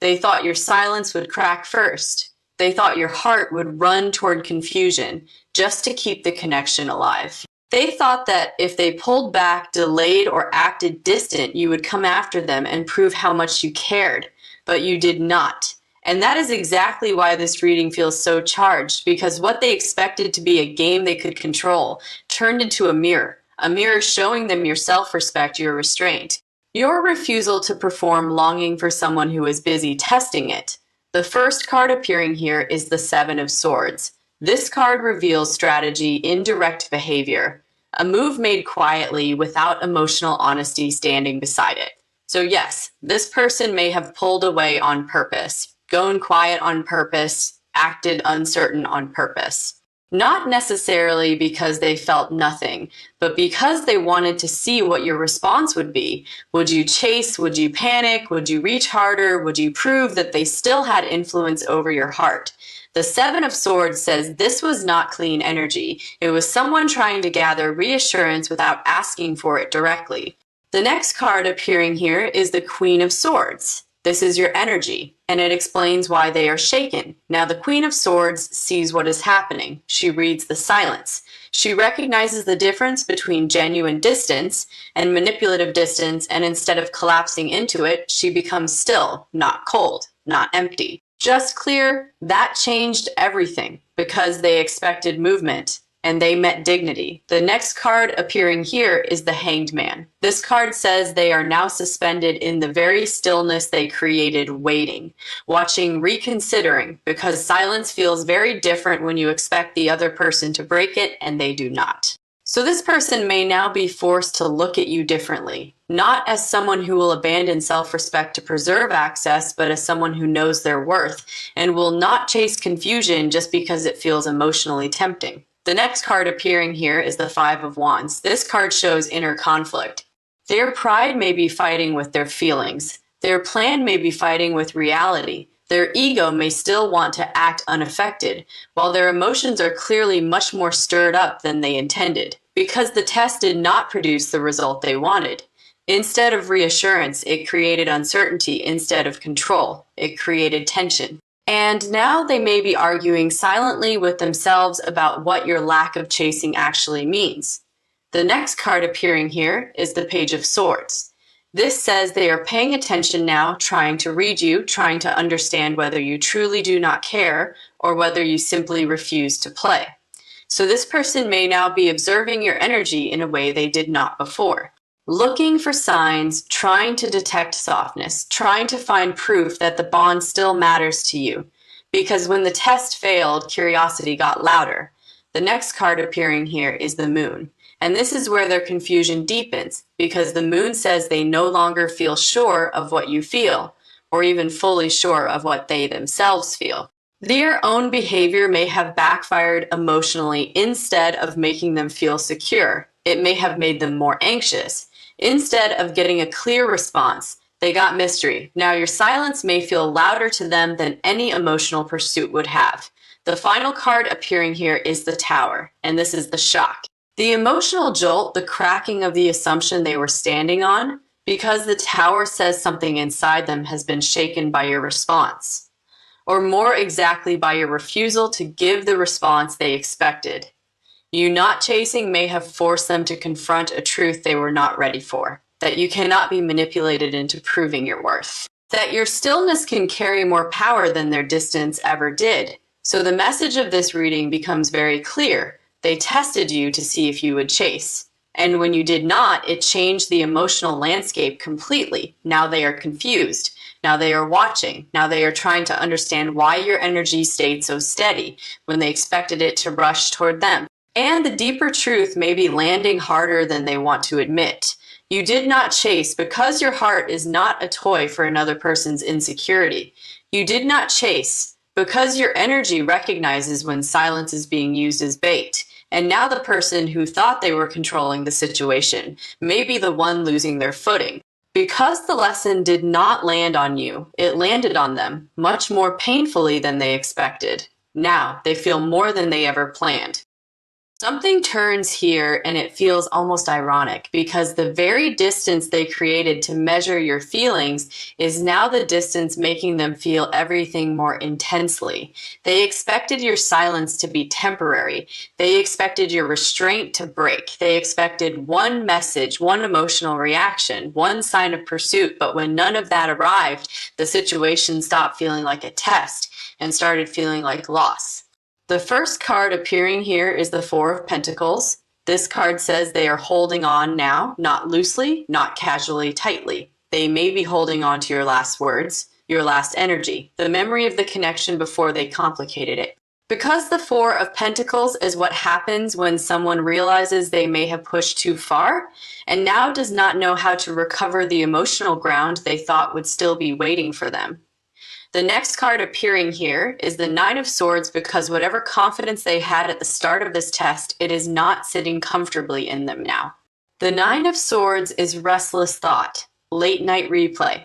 They thought your silence would crack first. They thought your heart would run toward confusion just to keep the connection alive. They thought that if they pulled back, delayed, or acted distant, you would come after them and prove how much you cared. But you did not. And that is exactly why this reading feels so charged, because what they expected to be a game they could control turned into a mirror showing them your self-respect, your restraint, your refusal to perform, longing for someone who is busy testing it. The first card appearing here is the Seven of Swords. This card reveals strategy, indirect behavior, a move made quietly without emotional honesty standing beside it. So yes, this person may have pulled away on purpose, gone quiet on purpose, acted uncertain on purpose. Not necessarily because they felt nothing, but because they wanted to see what your response would be. Would you chase? Would you panic? Would you reach harder? Would you prove that they still had influence over your heart? The Seven of Swords says this was not clean energy. It was someone trying to gather reassurance without asking for it directly. The next card appearing here is the Queen of Swords. This is your energy, and it explains why they are shaken. Now, the Queen of Swords sees what is happening. She reads the silence. She recognizes the difference between genuine distance and manipulative distance, and instead of collapsing into it, she becomes still, not cold, not empty. Just clear. That changed everything because they expected movement and they met dignity. The next card appearing here is the Hanged Man. This card says they are now suspended in the very stillness they created, waiting, watching, reconsidering, because silence feels very different when you expect the other person to break it and they do not. So this person may now be forced to look at you differently, not as someone who will abandon self-respect to preserve access, but as someone who knows their worth and will not chase confusion just because it feels emotionally tempting. The next card appearing here is the Five of Wands. This card shows inner conflict. Their pride may be fighting with their feelings. Their plan may be fighting with reality. Their ego may still want to act unaffected, while their emotions are clearly much more stirred up than they intended, because the test did not produce the result they wanted. Instead of reassurance, it created uncertainty. Instead of control, it created tension. And now they may be arguing silently with themselves about what your lack of chasing actually means. The next card appearing here is the Page of Swords. This says they are paying attention now, trying to read you, trying to understand whether you truly do not care or whether you simply refuse to play. So this person may now be observing your energy in a way they did not before. Looking for signs, trying to detect softness, trying to find proof that the bond still matters to you. Because when the test failed, curiosity got louder. The next card appearing here is the Moon. And this is where their confusion deepens, because the Moon says they no longer feel sure of what you feel, or even fully sure of what they themselves feel. Their own behavior may have backfired emotionally. Instead of making them feel secure, it may have made them more anxious. Instead of getting a clear response, they got mystery. Now your silence may feel louder to them than any emotional pursuit would have. The final card appearing here is the Tower, and this is the shock. The emotional jolt, the cracking of the assumption they were standing on, because the Tower says something inside them has been shaken by your response. Or more exactly, by your refusal to give the response they expected. You not chasing may have forced them to confront a truth they were not ready for, that you cannot be manipulated into proving your worth, that your stillness can carry more power than their distance ever did. So the message of this reading becomes very clear. They tested you to see if you would chase. And when you did not, it changed the emotional landscape completely. Now they are confused. Now they are watching. Now they are trying to understand why your energy stayed so steady when they expected it to rush toward them. And the deeper truth may be landing harder than they want to admit. You did not chase because your heart is not a toy for another person's insecurity. You did not chase because your energy recognizes when silence is being used as bait. And now the person who thought they were controlling the situation may be the one losing their footing. Because the lesson did not land on you, it landed on them, much more painfully than they expected. Now they feel more than they ever planned. Something turns here and it feels almost ironic because the very distance they created to measure your feelings is now the distance making them feel everything more intensely. They expected your silence to be temporary. They expected your restraint to break. They expected one message, one emotional reaction, one sign of pursuit. But when none of that arrived, the situation stopped feeling like a test and started feeling like loss. The first card appearing here is the Four of Pentacles. This card says they are holding on now, not loosely, not casually, tightly. They may be holding on to your last words, your last energy, the memory of the connection before they complicated it. Because the Four of Pentacles is what happens when someone realizes they may have pushed too far and now does not know how to recover the emotional ground they thought would still be waiting for them. The next card appearing here is the Nine of Swords because whatever confidence they had at the start of this test, it is not sitting comfortably in them now. The Nine of Swords is restless thought, late night replay.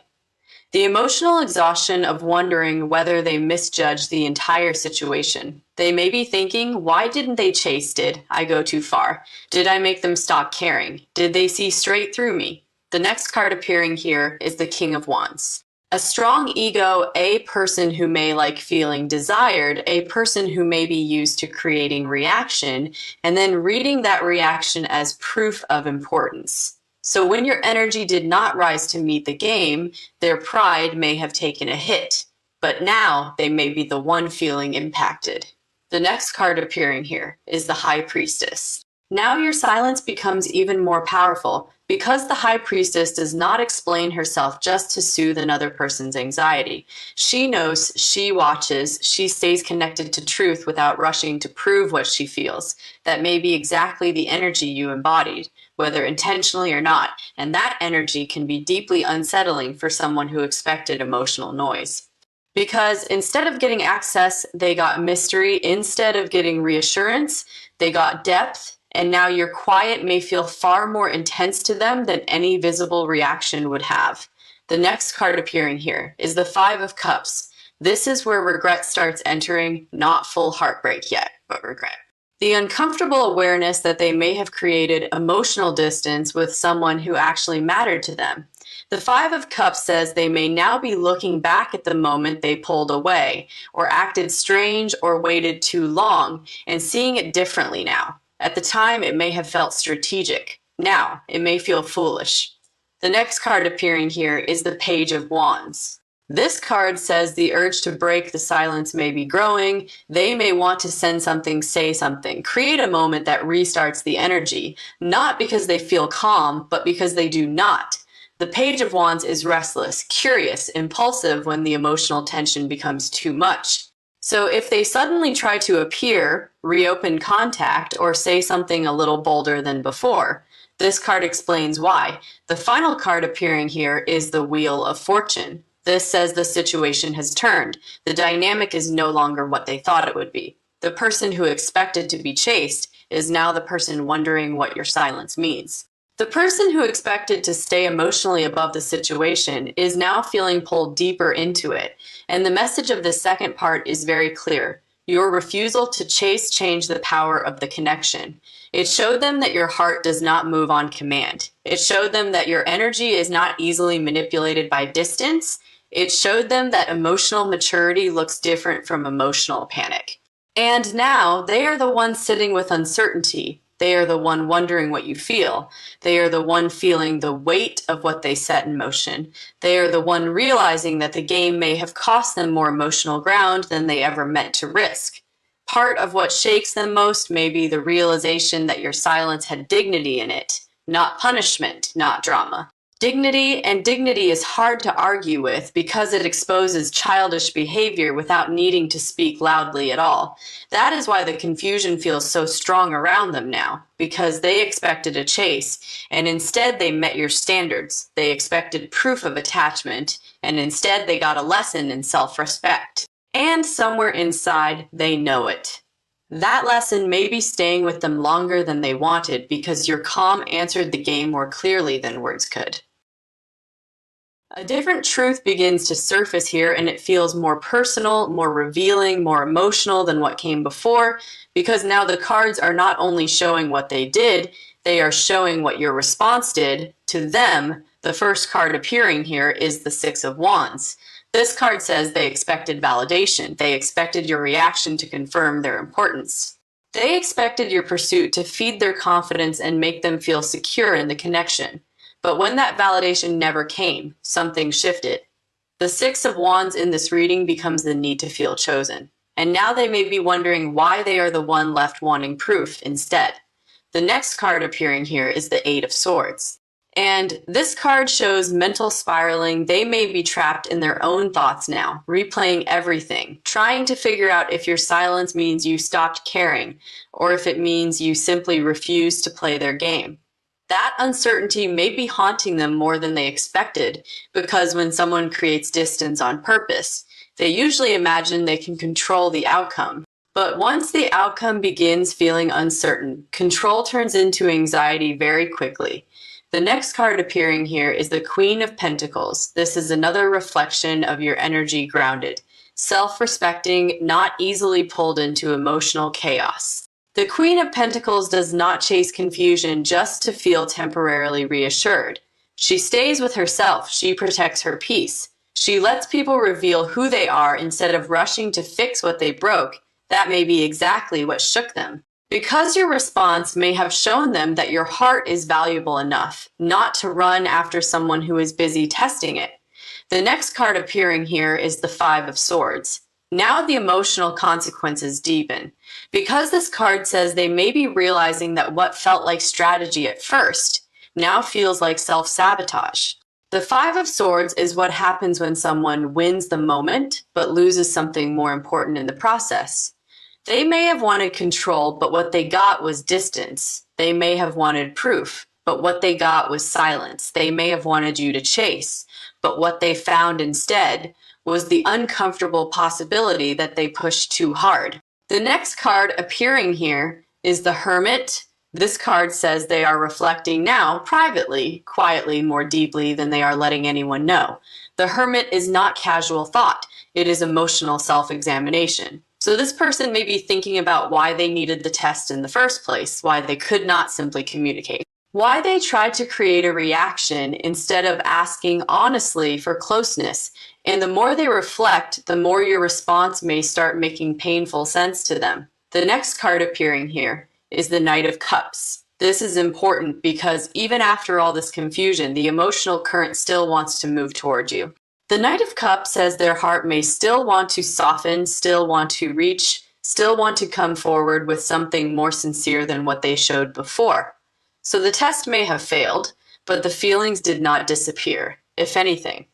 The emotional exhaustion of wondering whether they misjudged the entire situation. They may be thinking, why didn't they chase? Did I go too far? Did I make them stop caring? Did they see straight through me? The next card appearing here is the King of Wands. A strong ego, a person who may like feeling desired, a person who may be used to creating reaction, and then reading that reaction as proof of importance. So when your energy did not rise to meet the game, their pride may have taken a hit, but now they may be the one feeling impacted. The next card appearing here is the High Priestess. Now your silence becomes even more powerful because the High Priestess does not explain herself just to soothe another person's anxiety. She knows, she watches, she stays connected to truth without rushing to prove what she feels. That may be exactly the energy you embodied, whether intentionally or not, and that energy can be deeply unsettling for someone who expected emotional noise. Because instead of getting access, they got mystery. Instead of getting reassurance, they got depth. And now your quiet may feel far more intense to them than any visible reaction would have. The next card appearing here is the Five of Cups. This is where regret starts entering, not full heartbreak yet, but regret. The uncomfortable awareness that they may have created emotional distance with someone who actually mattered to them. The Five of Cups says they may now be looking back at the moment they pulled away, or acted strange, or waited too long, and seeing it differently now. At the time, it may have felt strategic. Now, it may feel foolish. The next card appearing here is the Page of Wands. This card says the urge to break the silence may be growing. They may want to send something, say something, create a moment that restarts the energy, not because they feel calm, but because they do not. The Page of Wands is restless, curious, impulsive when the emotional tension becomes too much. So if they suddenly try to appear, reopen contact, or say something a little bolder than before, this card explains why. The final card appearing here is the Wheel of Fortune. This says the situation has turned. The dynamic is no longer what they thought it would be. The person who expected to be chased is now the person wondering what your silence means. The person who expected to stay emotionally above the situation is now feeling pulled deeper into it. And the message of the second part is very clear. Your refusal to chase changed the power of the connection. It showed them that your heart does not move on command. It showed them that your energy is not easily manipulated by distance. It showed them that emotional maturity looks different from emotional panic. And now they are the ones sitting with uncertainty. They are the one wondering what you feel. They are the one feeling the weight of what they set in motion. They are the one realizing that the game may have cost them more emotional ground than they ever meant to risk. Part of what shakes them most may be the realization that your silence had dignity in it, not punishment, not drama. Dignity is hard to argue with because it exposes childish behavior without needing to speak loudly at all. That is why the confusion feels so strong around them now, because they expected a chase, and instead they met your standards. They expected proof of attachment, and instead they got a lesson in self-respect. And somewhere inside, they know it. That lesson may be staying with them longer than they wanted because your calm answered the game more clearly than words could. A different truth begins to surface here, and it feels more personal, more revealing, more emotional than what came before, because now the cards are not only showing what they did, they are showing what your response did to them. The first card appearing here is the Six of Wands. This card says they expected validation. They expected your reaction to confirm their importance. They expected your pursuit to feed their confidence and make them feel secure in the connection. But when that validation never came, something shifted. The Six of Wands in this reading becomes the need to feel chosen. And now they may be wondering why they are the one left wanting proof instead. The next card appearing here is the Eight of Swords. And this card shows mental spiraling. They may be trapped in their own thoughts now, replaying everything, trying to figure out if your silence means you stopped caring, or if it means you simply refuse to play their game. That uncertainty may be haunting them more than they expected, because when someone creates distance on purpose, they usually imagine they can control the outcome. But once the outcome begins feeling uncertain, control turns into anxiety very quickly. The next card appearing here is the Queen of Pentacles. This is another reflection of your energy grounded, self-respecting, not easily pulled into emotional chaos. The Queen of Pentacles does not chase confusion just to feel temporarily reassured. She stays with herself. She protects her peace. She lets people reveal who they are instead of rushing to fix what they broke. That may be exactly what shook them. Because your response may have shown them that your heart is valuable enough not to run after someone who is busy testing it. The next card appearing here is the Five of Swords. Now the emotional consequences deepen. Because this card says they may be realizing that what felt like strategy at first now feels like self-sabotage. The Five of Swords is what happens when someone wins the moment but loses something more important in the process. They may have wanted control, but what they got was distance. They may have wanted proof, but what they got was silence. They may have wanted you to chase, but what they found instead was the uncomfortable possibility that they pushed too hard. The next card appearing here is the Hermit. This card says they are reflecting now privately, quietly, more deeply than they are letting anyone know. The Hermit is not casual thought. It is emotional self-examination. So this person may be thinking about why they needed the test in the first place, why they could not simply communicate, why they tried to create a reaction instead of asking honestly for closeness. And the more they reflect, the more your response may start making painful sense to them. The next card appearing here is the Knight of Cups. This is important because even after all this confusion, the emotional current still wants to move toward you. The Knight of Cups says their heart may still want to soften, still want to reach, still want to come forward with something more sincere than what they showed before. So the test may have failed, but the feelings did not disappear. If anything,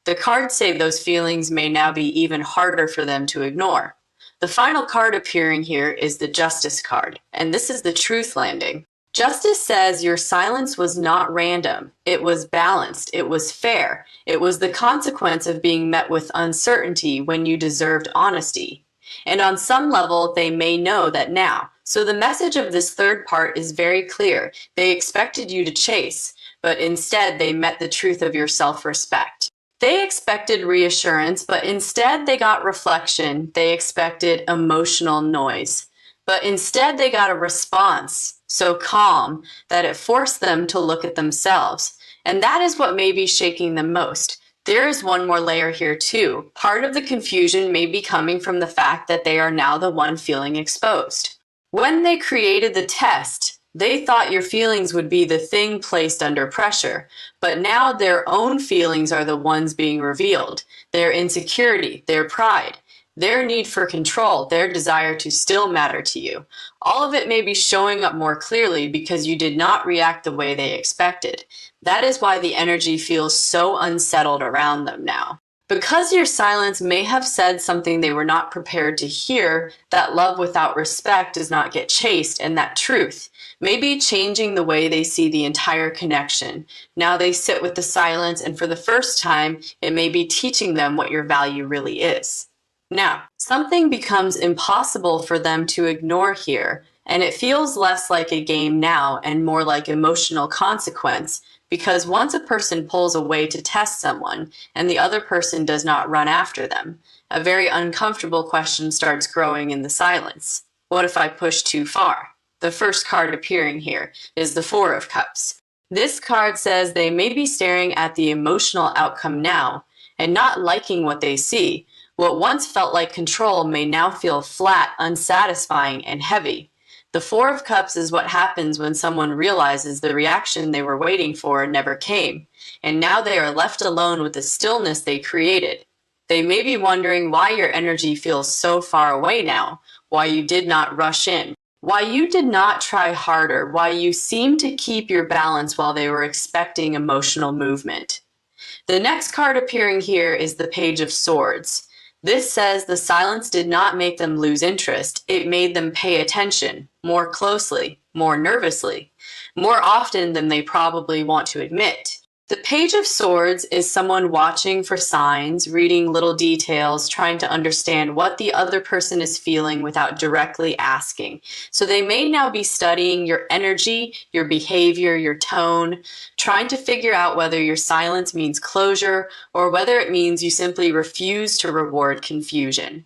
the cards say those feelings may now be even harder for them to ignore. The final card appearing here is the Justice card, and this is the truth landing. Justice says your silence was not random. It was balanced. It was fair. It was the consequence of being met with uncertainty when you deserved honesty. And on some level, they may know that now. So the message of this third part is very clear. They expected you to chase, but instead they met the truth of your self-respect. They expected reassurance, but instead they got reflection. They expected emotional noise, but instead they got a response so calm that it forced them to look at themselves. And that is what may be shaking them most. There is one more layer here too. Part of the confusion may be coming from the fact that they are now the one feeling exposed. When they created the test, they thought your feelings would be the thing placed under pressure, but now their own feelings are the ones being revealed. Their insecurity, their pride, their need for control, their desire to still matter to you. All of it may be showing up more clearly because you did not react the way they expected. That is why the energy feels so unsettled around them now. Because your silence may have said something they were not prepared to hear, that love without respect does not get chased, and that truth may be changing the way they see the entire connection. Now they sit with the silence, and for the first time, it may be teaching them what your value really is. Now, something becomes impossible for them to ignore here, and it feels less like a game now and more like emotional consequence, because once a person pulls away to test someone and the other person does not run after them, a very uncomfortable question starts growing in the silence. What if I push too far? The first card appearing here is the Four of Cups. This card says they may be staring at the emotional outcome now and not liking what they see. What once felt like control may now feel flat, unsatisfying, and heavy. The Four of Cups is what happens when someone realizes the reaction they were waiting for never came, and now they are left alone with the stillness they created. They may be wondering why your energy feels so far away now, why you did not rush in, why you did not try harder, why you seemed to keep your balance while they were expecting emotional movement. The next card appearing here is the Page of Swords. This says the silence did not make them lose interest, it made them pay attention, more closely, more nervously, more often than they probably want to admit. The Page of Swords is someone watching for signs, reading little details, trying to understand what the other person is feeling without directly asking. So they may now be studying your energy, your behavior, your tone, trying to figure out whether your silence means closure or whether it means you simply refuse to reward confusion.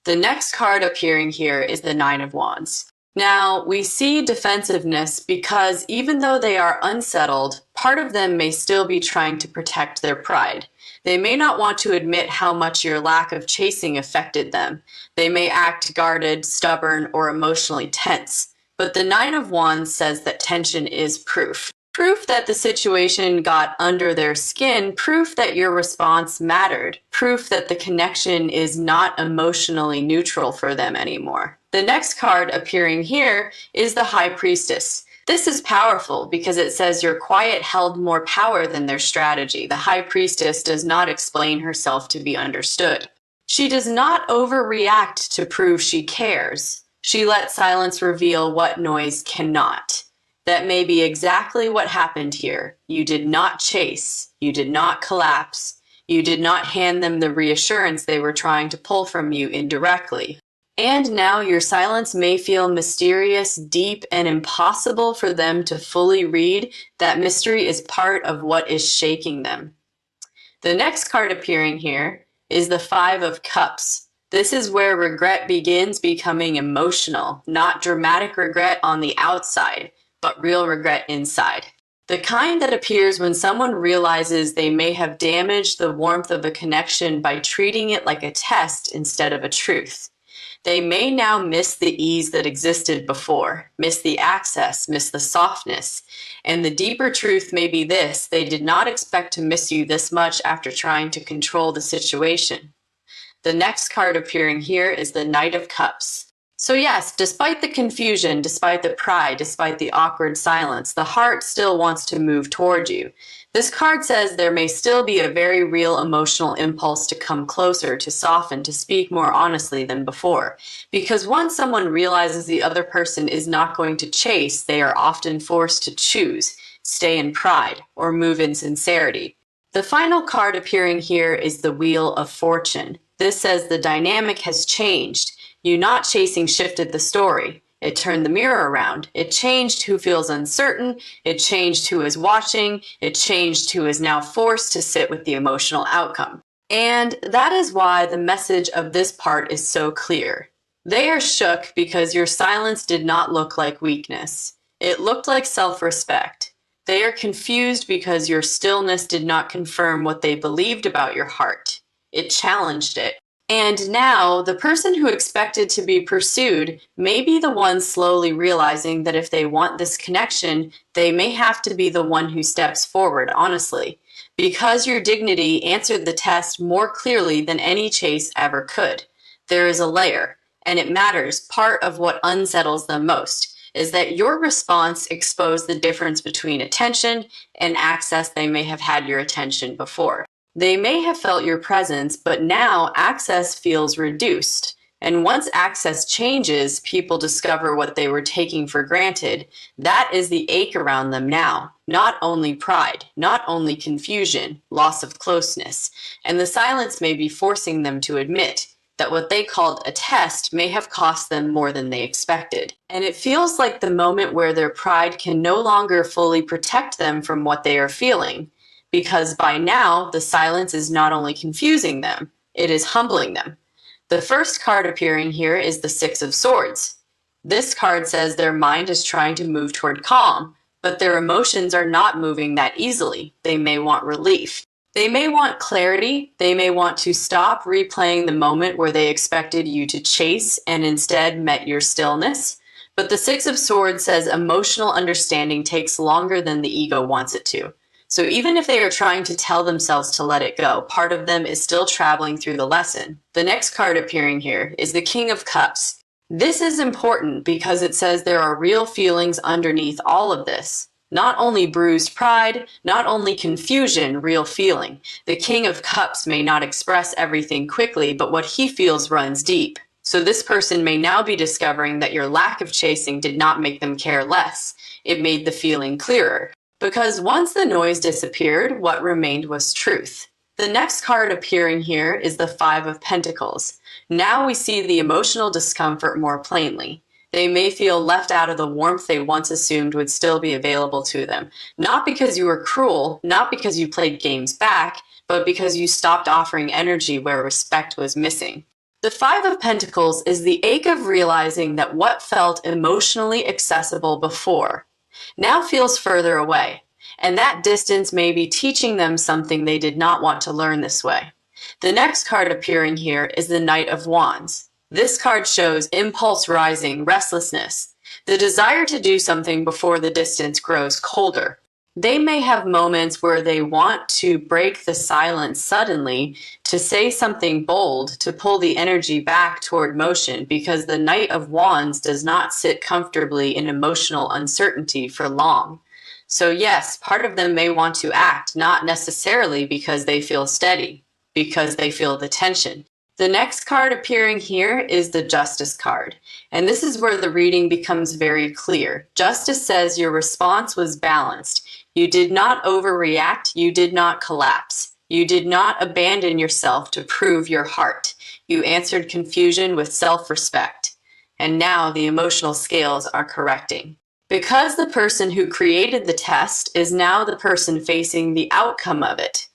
The next card appearing here is the Nine of Wands. Now, we see defensiveness because even though they are unsettled, part of them may still be trying to protect their pride. They may not want to admit how much your lack of chasing affected them. They may act guarded, stubborn, or emotionally tense. But the Nine of Wands says that tension is proof. Proof that the situation got under their skin, proof that your response mattered, proof that the connection is not emotionally neutral for them anymore. The next card appearing here is the High Priestess. This is powerful because it says your quiet held more power than their strategy. The High Priestess does not explain herself to be understood. She does not overreact to prove she cares. She lets silence reveal what noise cannot. That may be exactly what happened here. You did not chase. You did not collapse. You did not hand them the reassurance they were trying to pull from you indirectly. And now your silence may feel mysterious, deep, and impossible for them to fully read. That mystery is part of what is shaking them. The next card appearing here is the Five of Cups. This is where regret begins becoming emotional, not dramatic regret on the outside, but real regret inside. The kind that appears when someone realizes they may have damaged the warmth of a connection by treating it like a test instead of a truth. They may now miss the ease that existed before, miss the access, miss the softness. And the deeper truth may be this: they did not expect to miss you this much after trying to control the situation. The next card appearing here is the Knight of Cups. So yes, despite the confusion, despite the pride, despite the awkward silence, the heart still wants to move toward you. This card says there may still be a very real emotional impulse to come closer, to soften, to speak more honestly than before. Because once someone realizes the other person is not going to chase, they are often forced to choose, stay in pride, or move in sincerity. The final card appearing here is the Wheel of Fortune. This says the dynamic has changed. You not chasing shifted the story. It turned the mirror around. It changed who feels uncertain. It changed who is watching. It changed who is now forced to sit with the emotional outcome. And that is why the message of this part is so clear. They are shook because your silence did not look like weakness. It looked like self-respect. They are confused because your stillness did not confirm what they believed about your heart. It challenged it. And now, the person who expected to be pursued may be the one slowly realizing that if they want this connection, they may have to be the one who steps forward, honestly. Because your dignity answered the test more clearly than any chase ever could. There is a layer, and it matters. Part of what unsettles them most is that your response exposed the difference between attention and access. They may have had your attention before. They may have felt your presence, but now access feels reduced. And once access changes, people discover what they were taking for granted. That is the ache around them now. Not only pride, not only confusion, loss of closeness. And the silence may be forcing them to admit, that what they called a test may have cost them more than they expected. And it feels like the moment where their pride can no longer fully protect them from what they are feeling, because by now the silence is not only confusing them, it is humbling them. The first card appearing here is the Six of Swords. This card says their mind is trying to move toward calm, but their emotions are not moving that easily. They may want relief. They may want clarity. They may want to stop replaying the moment where they expected you to chase and instead met your stillness. But the Six of Swords says emotional understanding takes longer than the ego wants it to. So even if they are trying to tell themselves to let it go, part of them is still traveling through the lesson. The next card appearing here is the King of Cups. This is important because it says there are real feelings underneath all of this. Not only bruised pride, not only confusion, real feeling. The King of Cups may not express everything quickly, but what he feels runs deep. So this person may now be discovering that your lack of chasing did not make them care less. It made the feeling clearer. Because once the noise disappeared, what remained was truth. The next card appearing here is the Five of Pentacles. Now we see the emotional discomfort more plainly. They may feel left out of the warmth they once assumed would still be available to them. Not because you were cruel, not because you played games back, but because you stopped offering energy where respect was missing. The Five of Pentacles is the ache of realizing that what felt emotionally accessible before now feels further away, and that distance may be teaching them something they did not want to learn this way. The next card appearing here is the Knight of Wands. This card shows impulse rising, restlessness, the desire to do something before the distance grows colder. They may have moments where they want to break the silence suddenly, to say something bold, to pull the energy back toward motion, because the Knight of Wands does not sit comfortably in emotional uncertainty for long. So yes, part of them may want to act, not necessarily because they feel steady, because they feel the tension. The next card appearing here is the Justice card, and this is where the reading becomes very clear. Justice says your response was balanced. You did not overreact. You did not collapse. You did not abandon yourself to prove your heart. You answered confusion with self-respect. And now the emotional scales are correcting. Because the person who created the test is now the person facing the outcome of it.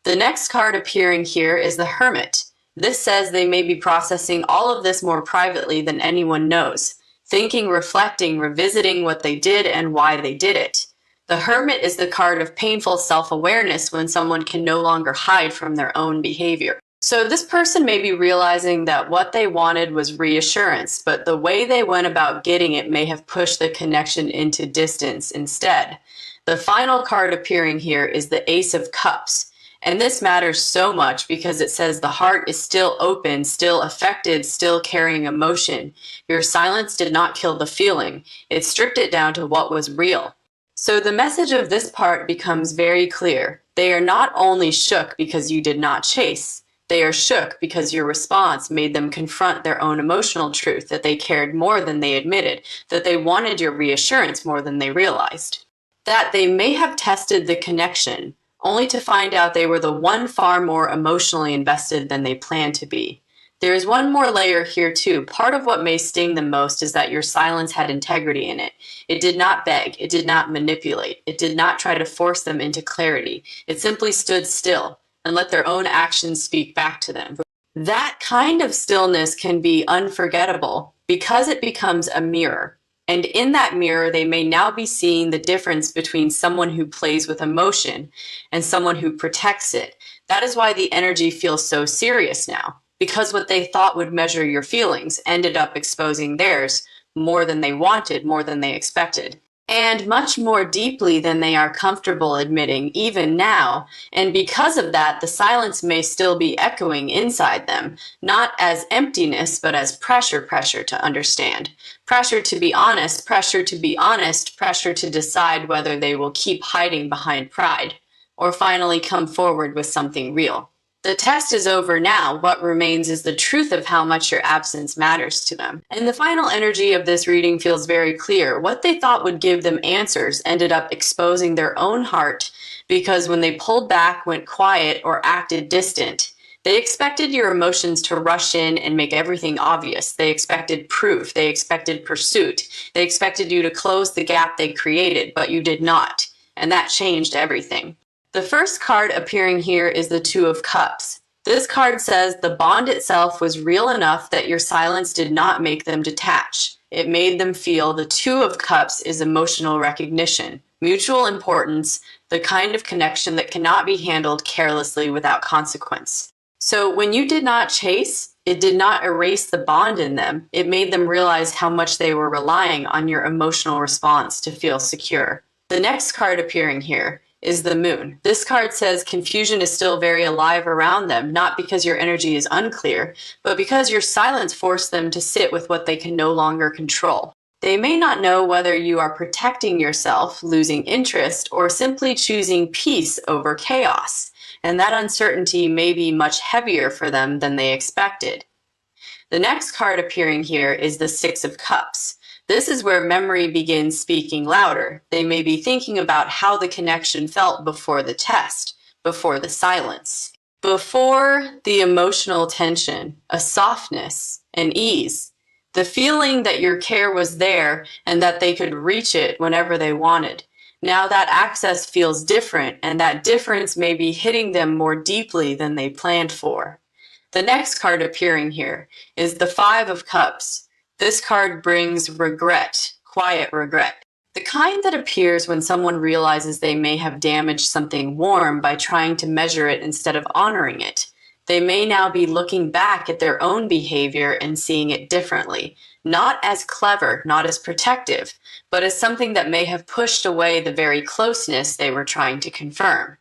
The next card appearing here is the Hermit. This says they may be processing all of this more privately than anyone knows, thinking, reflecting, revisiting what they did and why they did it. The Hermit is the card of painful self-awareness when someone can no longer hide from their own behavior. So this person may be realizing that what they wanted was reassurance, but the way they went about getting it may have pushed the connection into distance instead. The final card appearing here is the Ace of Cups. And this matters so much because it says the heart is still open, still affected, still carrying emotion. Your silence did not kill the feeling. It stripped it down to what was real. So the message of this part becomes very clear. They are not only shook because you did not chase. They are shook because your response made them confront their own emotional truth, that they cared more than they admitted, that they wanted your reassurance more than they realized. That they may have tested the connection, only to find out they were the one far more emotionally invested than they planned to be. There is one more layer here too. Part of what may sting them most is that your silence had integrity in it. It did not beg, it did not manipulate, it did not try to force them into clarity. It simply stood still and let their own actions speak back to them. That kind of stillness can be unforgettable because it becomes a mirror. And in that mirror, they may now be seeing the difference between someone who plays with emotion and someone who protects it. That is why the energy feels so serious now, because what they thought would measure your feelings ended up exposing theirs more than they wanted, more than they expected, and much more deeply than they are comfortable admitting even now. And because of that, the silence may still be echoing inside them, not as emptiness, but as pressure to understand. Pressure to be honest, pressure to be honest, pressure to decide whether they will keep hiding behind pride, or finally come forward with something real. The test is over now. What remains is the truth of how much your absence matters to them. And the final energy of this reading feels very clear. What they thought would give them answers ended up exposing their own heart, because when they pulled back, went quiet, or acted distant, They expected your emotions to rush in and make everything obvious. They expected proof. They expected pursuit. They expected you to close the gap they created, but you did not. And that changed everything. The first card appearing here is the Two of Cups. This card says the bond itself was real enough that your silence did not make them detach. It made them feel the Two of Cups is emotional recognition, mutual importance, the kind of connection that cannot be handled carelessly without consequence. So when you did not chase, it did not erase the bond in them. It made them realize how much they were relying on your emotional response to feel secure. The next card appearing here is the Moon. This card says confusion is still very alive around them, not because your energy is unclear, but because your silence forced them to sit with what they can no longer control. They may not know whether you are protecting yourself, losing interest, or simply choosing peace over chaos. And that uncertainty may be much heavier for them than they expected. The next card appearing here is the Six of Cups. This is where memory begins speaking louder. They may be thinking about how the connection felt before the test, before the silence, before the emotional tension, a softness, an ease, the feeling that your care was there and that they could reach it whenever they wanted. Now that access feels different, and that difference may be hitting them more deeply than they planned for. The next card appearing here is the Five of Cups. This card brings regret, quiet regret. The kind that appears when someone realizes they may have damaged something warm by trying to measure it instead of honoring it. They may now be looking back at their own behavior and seeing it differently, not as clever, not as protective, but as something that may have pushed away the very closeness they were trying to confirm.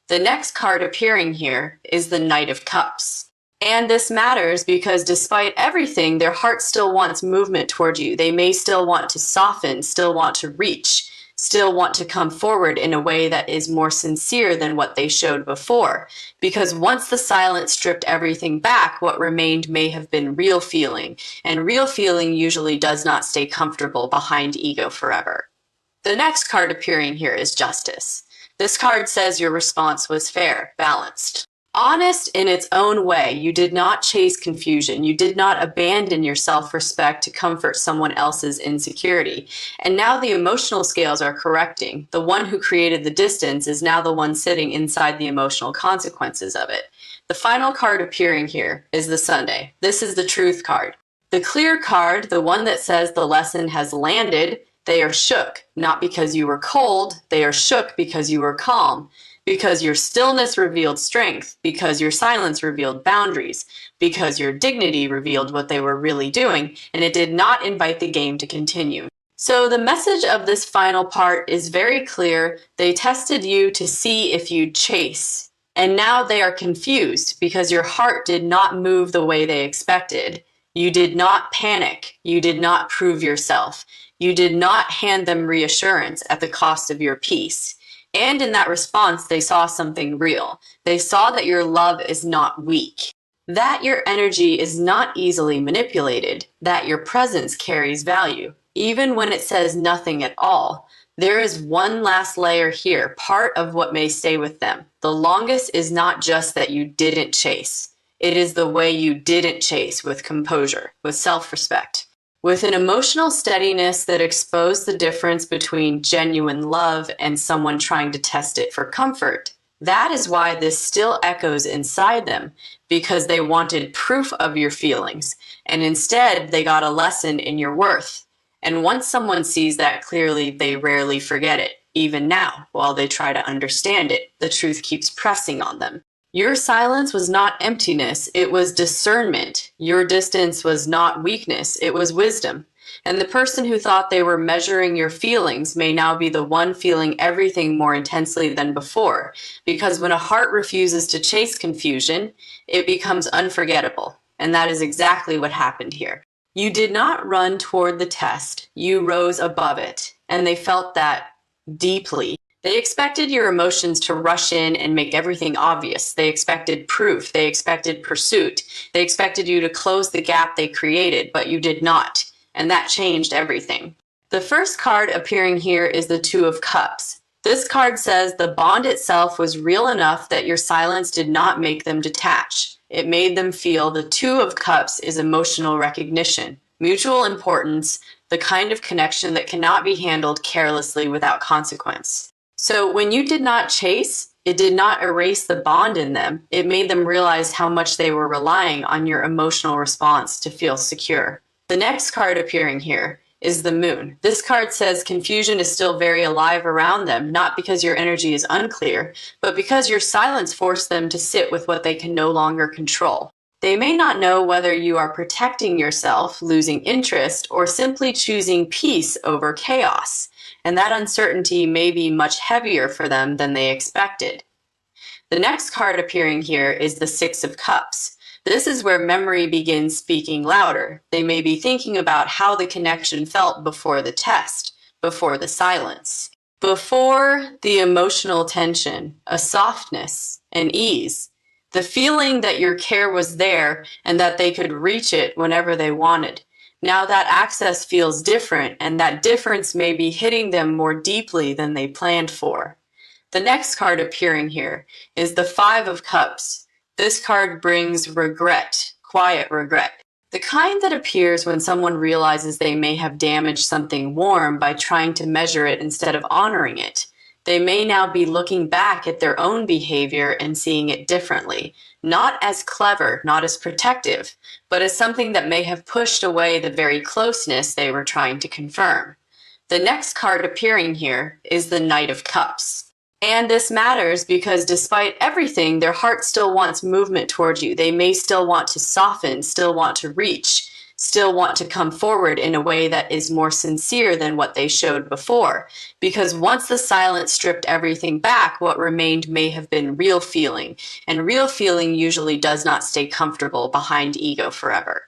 The next card appearing here is the Knight of Cups. And this matters because despite everything, their heart still wants movement toward you. They may still want to soften, still want to reach, still want to come forward in a way that is more sincere than what they showed before. Because once the silence stripped everything back, what remained may have been real feeling. And real feeling usually does not stay comfortable behind ego forever. The next card appearing here is Justice. This card says your response was fair, balanced. Honest in its own way, you did not chase confusion. You did not abandon your self-respect to comfort someone else's insecurity. And now the emotional scales are correcting. The one who created the distance is now the one sitting inside the emotional consequences of it. The final card appearing here is the Sunday. This is the Truth card. The clear card, the one that says the lesson has landed, they are shook, not because you were cold, they are shook because you were calm. Because your stillness revealed strength, because your silence revealed boundaries, because your dignity revealed what they were really doing, and it did not invite the game to continue. So the message of this final part is very clear. They tested you to see if you'd chase, and now they are confused because your heart did not move the way they expected. You did not panic. You did not prove yourself. You did not hand them reassurance at the cost of your peace. And in that response, they saw something real. They saw that your love is not weak, that your energy is not easily manipulated, that your presence carries value, even when it says nothing at all. There is one last layer here, part of what may stay with them. The longest is not just that you didn't chase. It is the way you didn't chase with composure, with self-respect. With an emotional steadiness that exposed the difference between genuine love and someone trying to test it for comfort. That is why this still echoes inside them, because they wanted proof of your feelings, and instead they got a lesson in your worth. And once someone sees that clearly, they rarely forget it. Even now, while they try to understand it, the truth keeps pressing on them. Your silence was not emptiness, it was discernment. Your distance was not weakness, it was wisdom. And the person who thought they were measuring your feelings may now be the one feeling everything more intensely than before. Because when a heart refuses to chase confusion, it becomes unforgettable. And that is exactly what happened here. You did not run toward the test, you rose above it. And they felt that deeply. They expected your emotions to rush in and make everything obvious. They expected proof. They expected pursuit. They expected you to close the gap they created, but you did not. And that changed everything. The first card appearing here is the Two of Cups. This card says the bond itself was real enough that your silence did not make them detach. It made them feel the Two of Cups is emotional recognition, mutual importance, the kind of connection that cannot be handled carelessly without consequence. So when you did not chase, it did not erase the bond in them. It made them realize how much they were relying on your emotional response to feel secure. The next card appearing here is the Moon. This card says confusion is still very alive around them, not because your energy is unclear, but because your silence forced them to sit with what they can no longer control. They may not know whether you are protecting yourself, losing interest, or simply choosing peace over chaos, and that uncertainty may be much heavier for them than they expected. The next card appearing here is the Six of Cups. This is where memory begins speaking louder. They may be thinking about how the connection felt before the test, before the silence, before the emotional tension, a softness, an ease, the feeling that your care was there and that they could reach it whenever they wanted. Now that access feels different, and that difference may be hitting them more deeply than they planned for. The next card appearing here is the Five of Cups. This card brings regret, quiet regret. The kind that appears when someone realizes they may have damaged something warm by trying to measure it instead of honoring it. They may now be looking back at their own behavior and seeing it differently, not as clever, not as protective, but as something that may have pushed away the very closeness they were trying to confirm. The next card appearing here is the Knight of Cups. And this matters because despite everything, their heart still wants movement towards you. They may still want to soften, still want to reach, still want to come forward in a way that is more sincere than what they showed before. Because once the silence stripped everything back, what remained may have been real feeling. And real feeling usually does not stay comfortable behind ego forever.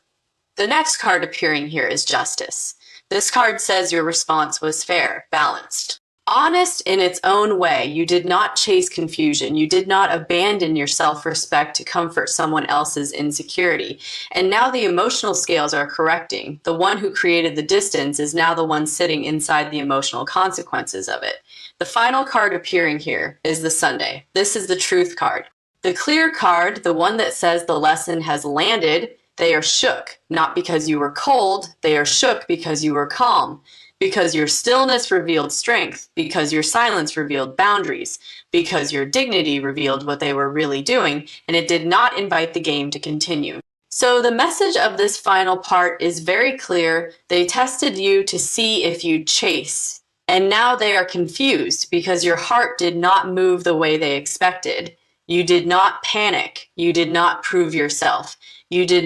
The next card appearing here is Justice. This card says your response was fair, balanced. Honest in its own way. You did not chase confusion. You did not abandon your self-respect to comfort someone else's insecurity. And now the emotional scales are correcting. The one who created the distance is now the one sitting inside the emotional consequences of it. The final card appearing here is the Sunday. This is the Truth card. The clear card, the one that says the lesson has landed. They are shook, not because you were cold. They are shook because you were calm. Because your stillness revealed strength, because your silence revealed boundaries, because your dignity revealed what they were really doing, and it did not invite the game to continue. So the message of this final part is very clear. They tested you to see if you'd chase, and now they are confused because your heart did not move the way they expected. You did not panic. You did not prove yourself. You did